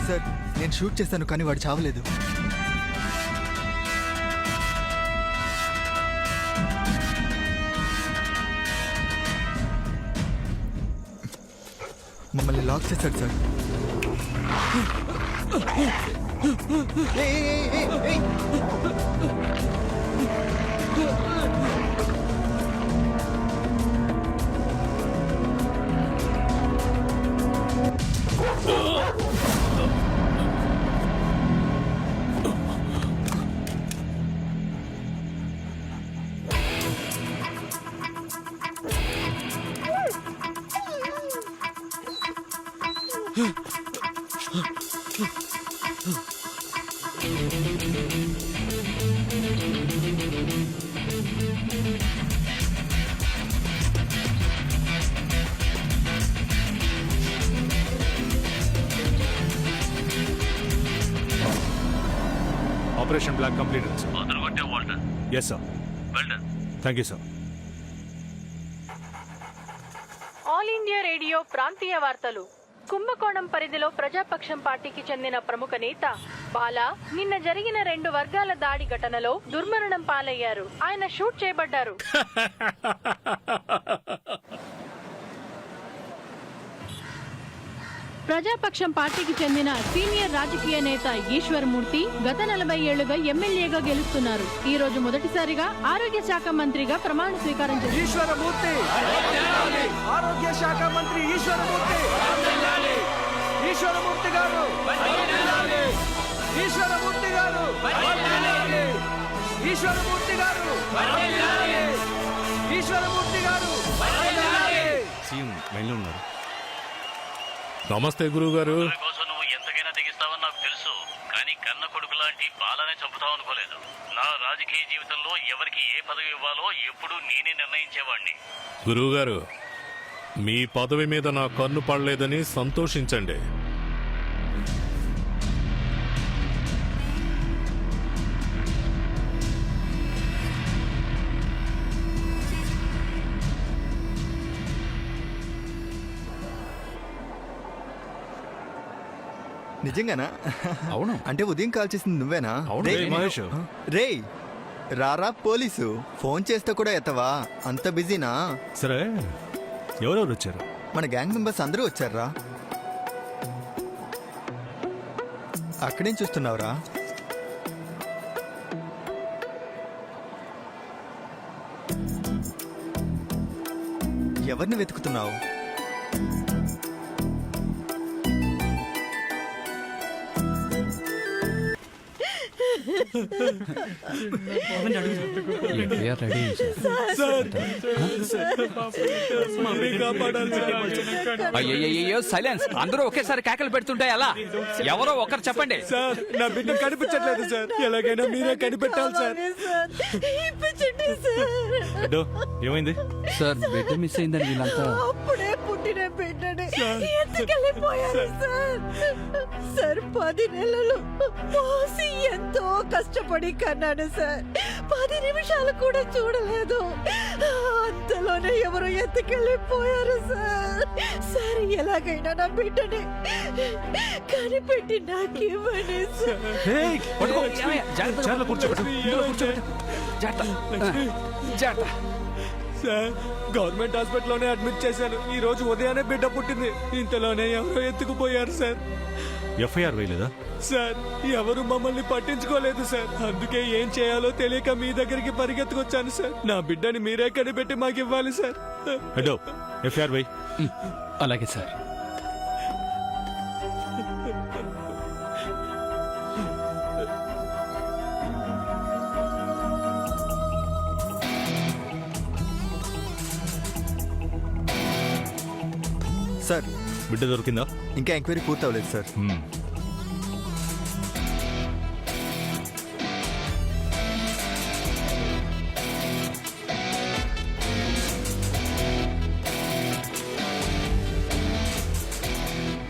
Sir నేను shoot చేశాను కానీ వాడు చావలేదు. మమ్మల్ని లాక్ చేశాడు sir. Operation Black completed, sir. అదరగొట్టే Walter. Yes, sir. Well done. Thank you, sir. All India Radio ప్రాంతీయ వార్తలు. కుంభకోణం పరిధిలో ప్రజాపక్షం పార్టీకి చెందిన ప్రముఖ నేత బాలా నిన్న జరిగిన 2 వర్గాల దాడి ఘటనలో దుర్మరణం పాలయ్యారు. ఆయన షూట్ చేయబడ్డారు. ప్రజాపక్షం పార్టీకి చెందిన సీనియర్ రాజకీయ నేత ఈశ్వర్మూర్తి గత 40 ఏళ్లుగా ఎమ్మెల్యేగా గెలుస్తున్నారు. ఈ రోజు మొదటిసారిగా ఆరోగ్య శాఖ మంత్రిగా ప్రమాణ స్వీకారం చేశారు. ఈశ్వరమూర్తి ఆరోగ్య శాఖ మంత్రి ఈశ్వరమూర్తి ఈశ్వరమూర్తి గారు ఈశ్వరమూర్తి గారు ఈశ్వరమూర్తి గారు ఈశ్వరమూర్తి గారు సీఎం లైన్లో ఉన్నారు. నమస్తే గురువు గారు. కోసం నువ్వు ఎంతకైనా తెగిస్తావని నాకు తెలుసు, కానీ కన్న కొడుకు లాంటి బాలనే చంపుతావు అనుకోలేదు. నా రాజకీయ జీవితంలో ఎవరికి ఏ పదవి ఇవ్వాలో ఎప్పుడూ నేనే నిర్ణయించేవాడిని. గురువు గారు, మీ పదవి మీద నా కన్ను పడలేదని సంతోషించండి. నిజంగానా? అవును. అంటే ఉదయం కాల్ చేసింది నువ్వేనా? మహేష్, రే రారా పోలీసు ఫోన్ చేస్తే కూడా ఎత్తవా? అంత బిజీనా? సరే ఎవరెవరు వచ్చారు? మన గ్యాంగ్ మెంబర్స్ అందరూ వచ్చారా? అక్కడేం చూస్తున్నావురా? ఎవరిని వెతుకుతున్నావు? అయ్యో సైలెన్స్. అందరూ ఒకేసారి కేకలు పెడుతుంటే ఎలా? ఎవరో ఒకరు చెప్పండి. సార్ నా బిడ్డ కనిపించట్లేదు సార్, ఎలాగైనా మీరే కనిపెట్టాలి సార్. ఏమైంది సార్ బిడ్డ మిస్ అయిందని వీళ్ళంతా అప్పుడే పుట్టిన బిడ్డని ఎత్తుకెళ్ళిపోయారు సార్. సార్ 10 నెలలు మోసి ఎంతో కష్టపడి కన్నాను సార్. 10 నిమిషాలు కూడా చూడలేదు. అంతలోనే ఎవరు ఎత్తుకెళ్ళిపోయారు సార్. సార్ ఎలాగైనా నా బిడ్డని కనిపెట్టి నాకు ఇవ్వండి సార్. సార్ గవర్నమెంట్ హాస్పిటల్లోనే అడ్మిట్ చేశాను. ఈ రోజు ఉదయాన్నే బిడ్డ పుట్టింది. ఇంతలోనే ఎవరో ఎత్తుకుపోయారు సార్. ఎఫ్ఐఆర్ వేయలేదా? సార్ ఎవరు మమ్మల్ని పట్టించుకోలేదు సార్. అందుకే ఏం చేయాలో తెలియక మీ దగ్గరికి పరిగెత్తుకొచ్చాను సార్. నా బిడ్డని మీరే కనిపెట్టి మాకు ఇవ్వాలి సార్. హలో ఎఫ్ఐఆర్ వేయి. అలాగే సార్. సార్ బిడ్డ దొరికిందా? ఇంకా ఎంక్వైరీ పూర్తవలేదు సార్.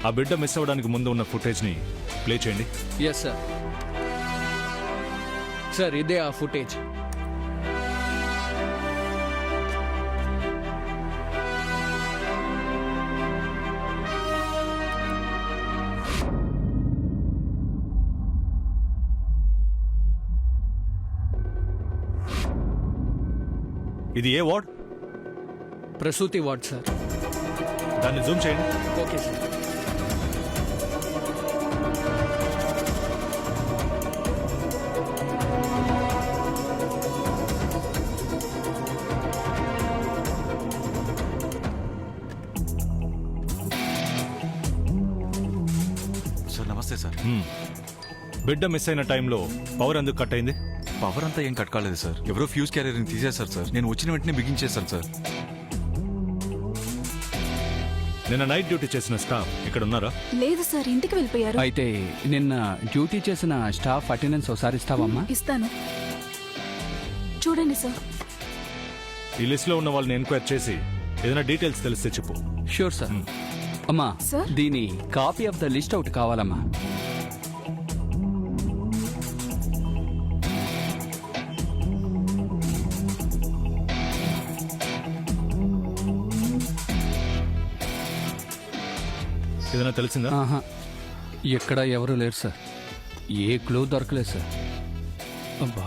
ఆ బిడ్డ మిస్ అవ్వడానికి ముందు ఉన్న ఫుటేజ్ని ప్లే చేయండి. Yes sir. సార్ ఇదే ఆ ఫుటేజ్. ఇది ఏ వార్డ్? ప్రసూతి వార్డ్ సార్. దాన్ని జూమ్ చేయండి. Okay sir. సార్ నమస్తే సార్. బిడ్డ మిస్ అయిన టైంలో పవర్ ఎందుకు కట్ అయింది? పవర్ అంతా ఏం కట్ కాలేదు సార్. ఎవరో ఫ్యూజ్ క్యారియర్ని తీసేశారు సార్. నేను వచ్చిన వెంటనే బిగించేశాను సార్. నిన్న నైట్ డ్యూటీ చేసిన స్టాఫ్ ఇక్కడ ఉన్నారా? లేదు సార్, ఇంటికి వెళ్ళిపోయారు. అయితే నిన్న డ్యూటీ చేసిన స్టాఫ్ అటెండెన్స్ ఒకసారి ఇస్తావమ్మా? ఇస్తాను, చూడండి సార్. ఈ లిస్ట్ లో ఉన్న వాళ్ళని ఎంక్వైరీ చేసి ఏదైనా డీటెయిల్స్ తెలిస్తే చెప్పు. Sure sir. అమ్మా సార్? దీని copy of the list out కావాలమ్మా. ఏదైనా తెలిసిందా? ఆహా, ఎక్కడ ఎవరు లేరు సార్. ఏ క్లూ దొరకలేదు సార్. అబ్బా.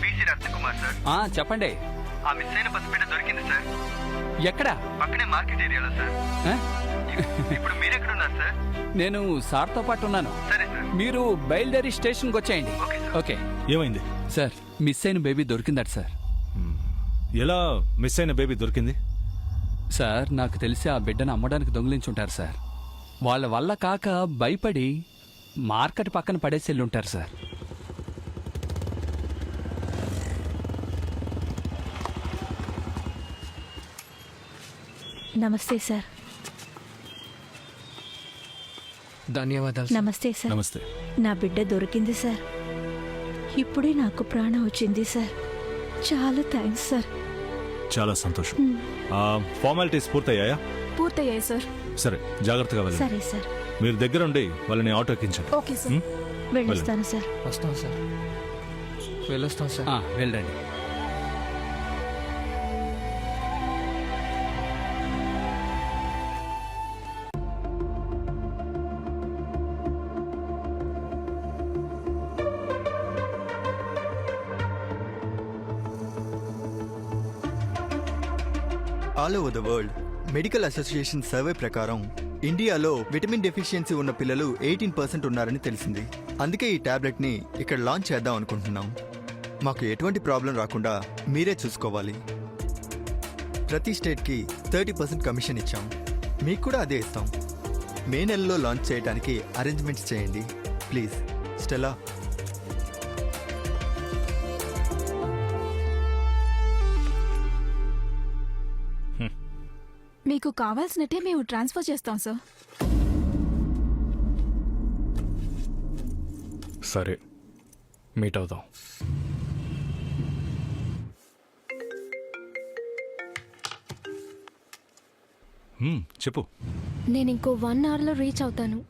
BC Ratnakumar sir. చెప్పండి. ఆ మిస్ అయిన పసిబిడ్డ దొరికింది సార్. ఎక్కడ? పక్కనే మార్కెట్ ఏరియాలో సార్. ఆ? ఇప్పుడు మీరెక్కడున్నారు సార్? నేను సార్తో పాటు ఉన్నాను. సరే సార్. మీరు బయలుదేరి స్టేషన్కి వచ్చేయండి. ఓకే ఏమైంది సార్? మిస్ అయిన బేబీ దొరికిందట సార్. ఎలా మిస్ అయిన బేబీ దొరికింది? సార్ నాకు తెలిసి ఆ బిడ్డను అమ్మడానికి దొంగిలించుంటారు సార్. వాళ్ళ వల్ల కాక భయపడి మార్కెట్ పక్కన పడేసి వెళ్ళి ఉంటారు సార్. నమస్తే సార్. ధన్యవాదాలు సార్. నమస్తే సార్. నమస్తే. నా బిడ్డ దొరికింది సార్. ఇప్పుడే నాకు ప్రాణం వచ్చింది సార్. చాలా థ్యాంక్స్ సార్. చాలా సంతోషం. ఫార్మాలిటీస్ పూర్తయ్యాయా? పూర్తయ్యాయి సార్. సరే, జాగ్రత్తగా వెళ్ళండి. సరే సార్. మీరు దగ్గరుండి వాళ్ళని ఆటో ఎక్కించండి. Okay sir. వెళ్ళొస్తాను సార్. వస్తాం సార్. వెళ్ళొస్తాం సార్. వెళ్ళండి. All over the world medical association survey ప్రకారం ఇండియాలో విటమిన్ డెఫిషియన్సీ ఉన్న పిల్లలు 18% ఉన్నారని తెలిసింది. అందుకే ఈ టాబ్లెట్ని ఇక్కడ లాంచ్ చేద్దాం అనుకుంటున్నాం. మాకు ఎటువంటి ప్రాబ్లం రాకుండా మీరే చూసుకోవాలి. ప్రతి స్టేట్కి 30% కమిషన్ ఇచ్చాం. మీకు కూడా అదే ఇస్తాం. మే నెలలో లాంచ్ చేయడానికి అరేంజ్మెంట్స్ చేయండి ప్లీజ్. స్టెలా. మీకు కావాల్సినట్టే మేము ట్రాన్స్ఫర్ చేస్తాం సార్. సరే, మీట్ అవుదాం. చెప్పు. నేను ఇంకో 1 అవర్లో రీచ్ అవుతాను.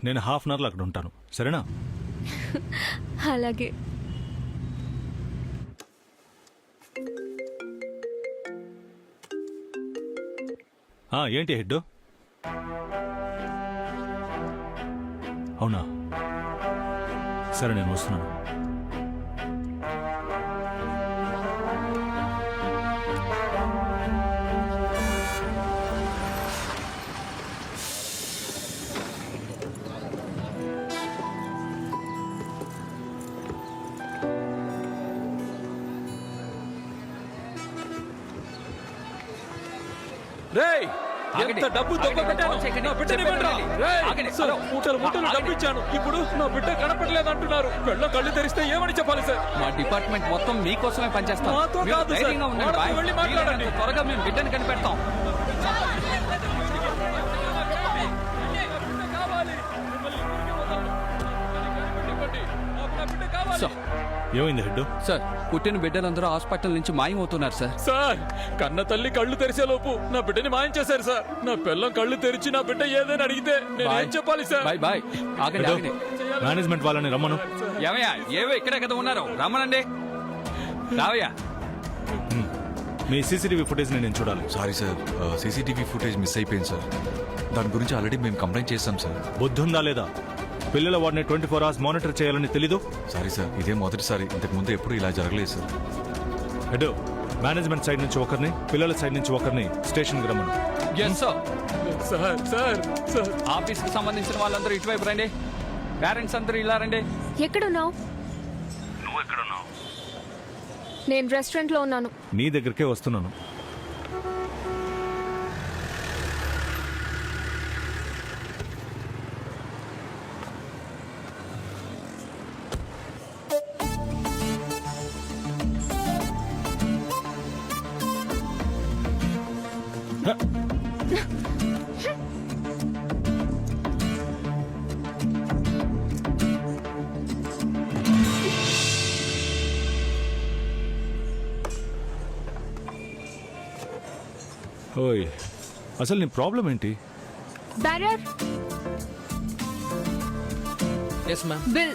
నేను హాఫ్ అన్ అవర్లో అక్కడ ఉంటాను. సరేనా? అలాగే. ఏంటి హెడ్? అవునా? సరే, నేను వస్తున్నాను. రేయ్, ఆగండి. ఎంత డబ్బు దొంగపెట్టాను. ఆగండి. నా బిడ్డని చెప్పండి. ఇవ్వండిరా. రేయ్, ఆగండి. Sir, hello. మూటలు ఆగండి. డబ్బు ఇచ్చాను. ఇప్పుడు నా బిడ్డ కనపడలేదు అంటున్నారు. కళ్ళు తెరిస్తే ఏమని చెప్పాలి సార్? మా డిపార్ట్మెంట్ మొత్తం మీకోసమే పనిచేస్తాం. మాతో మీరు కాదు సార్. ధైర్యంగా ఉండండి వాళ్ళతో బాయ్. వెళ్ళి మాట్లాడండి. వీలైనంత త్వరగా మేము బిడ్డను కనిపెడతాం. కావాలి. మిమ్మల్ని ఊరికి వదలను. కనిపెట్టి ఇవ్వండి. నాకు నా బిడ్డ కావాలి. సో ఏమైంది హెడ్? సార్ పుట్టిన బిడ్డలందరూ హాస్పిటల్ నుంచి మాయమవుతున్నారు సార్. సార్ కన్న తల్లి కళ్ళు తెరిచే లోపు నా బిడ్డని మాయం చేశారు సార్. నా పిల్లం కళ్ళు తెరిచి నా బిడ్డ ఏదైనా అడిగితే నేనేం చెప్పాలి సార్? Bye bye. ఆగండి హెడ్, ఆగండి. మేనేజ్మెంట్ వాళ్ళని రమ్మను. ఏమయ్యా ఏవో ఇక్కడే కదా ఉన్నారు, రమ్మనండి. రావయ్యా. మీ సీసీటీవీ ఫుటేజ్ నేను చూడాలి. Sorry sir, CCTV footage miss అయిపోయింది సార్. దాని గురించి ఆల్రెడీ మేము కంప్లైంట్ చేస్తాం సార్. బుద్ధి ఉందా లేదా? పిల్లల వాడిని 24 hours మానిటర్ చేయాలని తెలీదు? సారీ సార్, ఇదే మొదటిసారి. ఇంతకు ముందు ఎప్పుడు ఇలా జరగలేదు సార్. హెడ్, మేనేజ్మెంట్ సైడ్ నుంచి ఒకరిని, పిల్లల సైడ్ నుంచి ఒకరిని స్టేషన్కి రమ్మను. Yes sir. Sir sir sir ఆఫీస్కి సంబంధించిన వాళ్ళందరూ ఇటువైపు రండి. పేరెంట్స్ అందరూ ఇలా రండి. ఎక్కడున్నావు? నువ్వు ఎక్కడున్నావు? నేను రెస్టారెంట్ లో ఉన్నాను. నీ దగ్గరికే వస్తున్నాను. ఓయ్, అసలు నీ ప్రాబ్లం ఏంటి? Bearer yes ma'am. బిల్.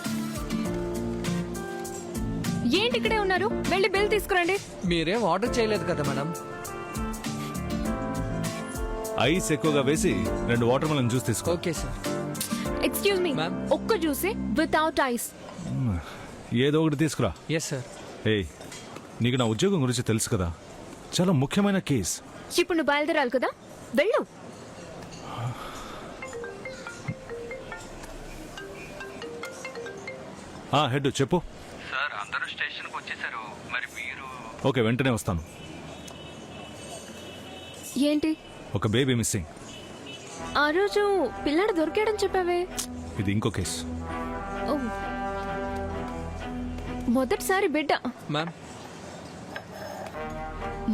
ఏంటి ఇక్కడే ఉన్నారు? వెళ్ళి బిల్ తీసుకురండి. మీరేం ఆర్డర్ చేయలేదు కదా మేడం? ఐస్ ఎక్కువగా వేసి 2 వాటర్ మెలన్ జ్యూస్ తీసుకో. Okay sir. Excuse me, Ma'am. ఒక్క జ్యూసే వితౌట్ ఐస్. ఏదో ఒకటి తీసుకురా. Yes sir. ఏయ్, నీకు నా ఉద్యోగం గురించి తెలుసు కదా, చాలా ముఖ్యమైన కేస్. ఇప్పుడు నువ్వు బయలుదేరాలి కదా, వెళ్ళు. హెడ్ చెప్పు. సార్ అందరూ స్టేషన్కి వచ్చేసారు, మరి మీరు? ఓకే, వెంటనే వస్తాను. ఏంటి ఒక బేబీ మిస్సింగ్. ఆ రోజు పిల్లాడు దొరికాడని చెప్పావే? ఇది ఇంకో కేసు. ఓ, మొదటిసారి బిడ్డ. మ్యామ్,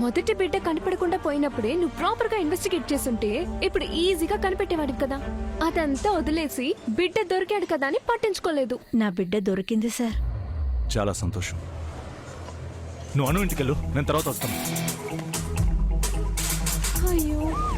మొదటి బిడ్డ కనిపెడకుండా పోయినప్పుడే నువ్వు ప్రాపర్ గా ఇన్వెస్టిగేట్ చేస్తుంటే ఇప్పుడు ఈజీగా కనిపెట్టేవాడివి కదా. అదంతా వదిలేసి బిడ్డ దొరికాడు కదా అని పట్టించుకోలేదు. నా బిడ్డ దొరికింది సార్. చాలా సంతోషం. నువ్వు అను ఇంటికెళ్ళు, నేను తర్వాత వస్తాను. అయ్యో.